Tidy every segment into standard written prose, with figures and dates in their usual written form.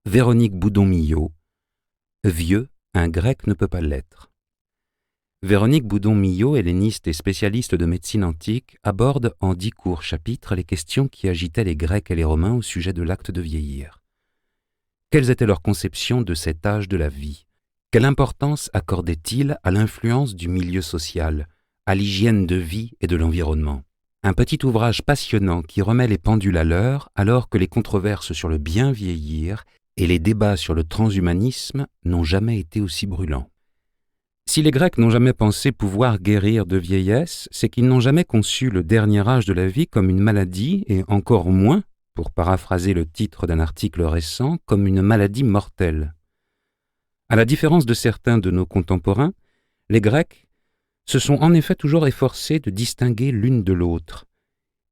Véronique Boudon-Millot. Vieux, un grec ne peut pas l'être. Véronique Boudon-Millot, helléniste et spécialiste de médecine antique, aborde en 10 courts chapitres les questions qui agitaient les Grecs et les Romains au sujet de l'acte de vieillir. Quelles étaient leurs conceptions de cet âge de la vie? Quelle importance accordaient-ils à l'influence du milieu social, à l'hygiène de vie et de l'environnement? Un petit ouvrage passionnant qui remet les pendules à l'heure alors que les controverses sur le bien vieillir et les débats sur le transhumanisme n'ont jamais été aussi brûlants. Si les Grecs n'ont jamais pensé pouvoir guérir de vieillesse, c'est qu'ils n'ont jamais conçu le dernier âge de la vie comme une maladie et encore moins, pour paraphraser le titre d'un article récent, comme une maladie mortelle. À la différence de certains de nos contemporains, les Grecs se sont en effet toujours efforcés de distinguer l'une de l'autre.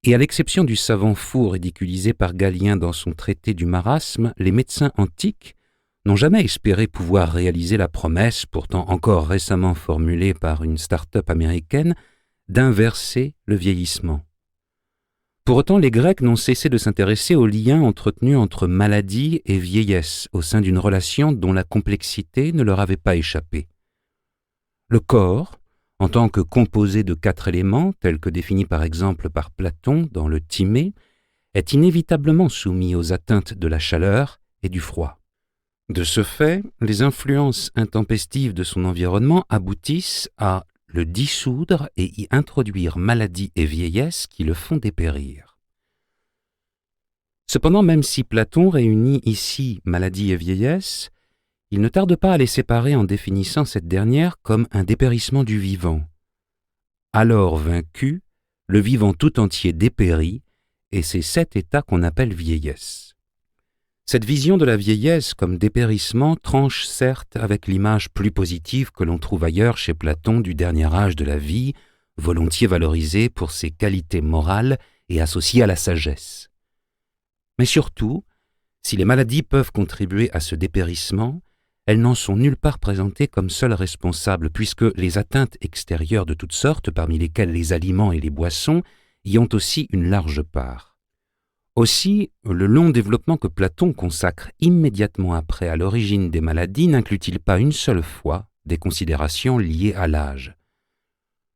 Et à l'exception du savant fou ridiculisé par Galien dans son traité du marasme, les médecins antiques n'ont jamais espéré pouvoir réaliser la promesse, pourtant encore récemment formulée par une start-up américaine, d'inverser le vieillissement. Pour autant, les Grecs n'ont cessé de s'intéresser aux liens entretenus entre maladie et vieillesse au sein d'une relation dont la complexité ne leur avait pas échappé. Le corps, en tant que composé de 4 éléments, tels que définis par exemple par Platon dans le Timée, est inévitablement soumis aux atteintes de la chaleur et du froid. De ce fait, les influences intempestives de son environnement aboutissent à le dissoudre et y introduire maladie et vieillesse qui le font dépérir. Cependant, même si Platon réunit ici maladie et vieillesse, il ne tarde pas à les séparer en définissant cette dernière comme un dépérissement du vivant. Alors vaincu, le vivant tout entier dépérit, et c'est cet état qu'on appelle vieillesse. Cette vision de la vieillesse comme dépérissement tranche certes avec l'image plus positive que l'on trouve ailleurs chez Platon du dernier âge de la vie, volontiers valorisé pour ses qualités morales et associé à la sagesse. Mais surtout, si les maladies peuvent contribuer à ce dépérissement, elles n'en sont nulle part présentées comme seules responsables, puisque les atteintes extérieures de toutes sortes, parmi lesquelles les aliments et les boissons, y ont aussi une large part. Aussi, le long développement que Platon consacre immédiatement après à l'origine des maladies n'inclut-il pas une seule fois des considérations liées à l'âge.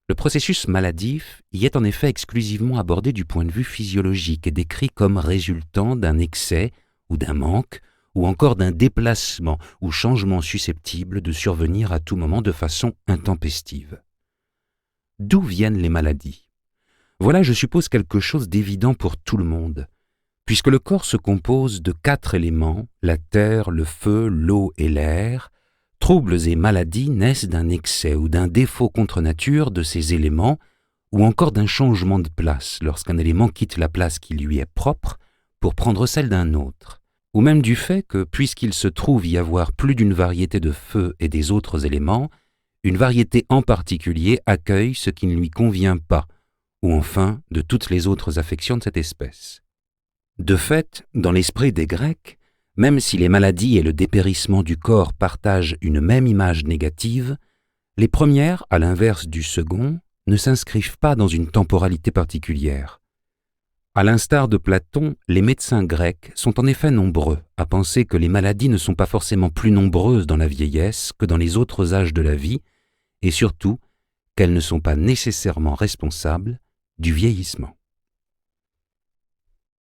Le processus maladif y est en effet exclusivement abordé du point de vue physiologique et décrit comme résultant d'un excès ou d'un manque, ou encore d'un déplacement ou changement susceptible de survenir à tout moment de façon intempestive. D'où viennent les maladies? Voilà, je suppose, quelque chose d'évident pour tout le monde. Puisque le corps se compose de 4 éléments, la terre, le feu, l'eau et l'air, troubles et maladies naissent d'un excès ou d'un défaut contre nature de ces éléments, ou encore d'un changement de place lorsqu'un élément quitte la place qui lui est propre pour prendre celle d'un autre, ou même du fait que, puisqu'il se trouve y avoir plus d'une variété de feu et des autres éléments, une variété en particulier accueille ce qui ne lui convient pas, ou enfin de toutes les autres affections de cette espèce. De fait, dans l'esprit des Grecs, même si les maladies et le dépérissement du corps partagent une même image négative, les premières, à l'inverse du second, ne s'inscrivent pas dans une temporalité particulière. À l'instar de Platon, les médecins grecs sont en effet nombreux à penser que les maladies ne sont pas forcément plus nombreuses dans la vieillesse que dans les autres âges de la vie, et surtout qu'elles ne sont pas nécessairement responsables du vieillissement.